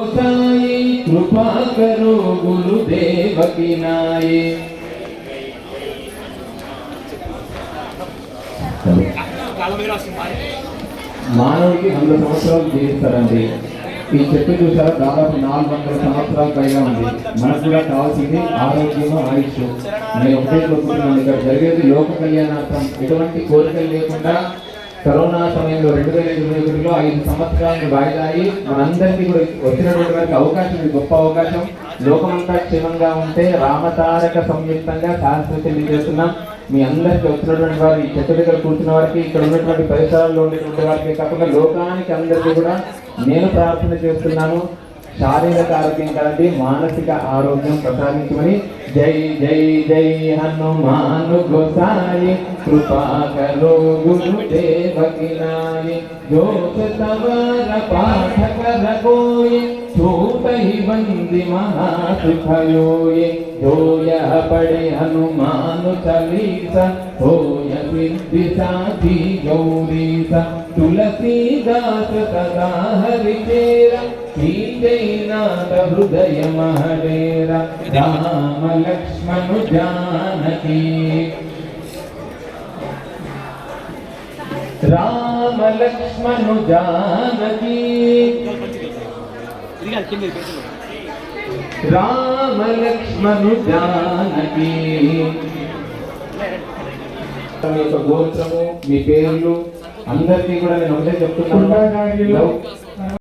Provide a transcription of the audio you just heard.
गोसाई कृपा करो गुरुदेव की नाई। మానవుడికి 100 సంవత్సరాలు జీవిస్తారండి. ఈ చెట్టు చూసారా, దాదాపు 400 సంవత్సరాల పైగా ఉంది. మనకు కూడా కావాల్సింది ఆరోగ్యము, ఆయుష్. నేను ఒకటే కోరుకుంటున్నాను, ఇక్కడ జరిగేది లోక కళ్యాణార్థం. ఎటువంటి కోరికలు లేకుండా కరోనా సమయంలో 2021లో 5 సంవత్సరాలను వాయిదాయి మనందరికీ కూడా వచ్చినటువంటి వారికి అవకాశం, ఇది గొప్ప అవకాశం. లోకమంతా క్షేమంగా ఉంటే రామతారక సంయుక్తంగా శాస్త్రం తెలియజేస్తున్నాం. మీ అందరికీ వచ్చినటువంటి వారు, ఈ చెట్టు దగ్గర కూర్చున్న వారికి, ఇక్కడ ఉన్నటువంటి పరిసరాల్లో ఉండేటువంటి వారికి కాకుండా లోకానికి అందరికీ కూడా నేను ప్రార్థన చేస్తున్నాను. శారీరక ఆరోగ్యం కాదండి, మానసిక ఆరోగ్యం ప్రసాదించమని. జై జై జై హనుమాను గోసాయి కృపా కరో గురుదేవ की नाई। जो सवार पाठ कर कोई छूट ही बंदी महासुख होए। जो यह पढ़े हनुमान चालीसा होय सिद्धि साधी गौरीसा। तुलसीदास सदा हरि चेरा नाथ हृदय महडेरा। राम लक्ष्मण जानकी, राम लक्ष्मण जानकी, राम लक्ष्मण जानकी। మీ యొక్క గోత్రము, మీ పేర్లు అందరికీ కూడా నేను ఒకటే చెప్తున్నాను.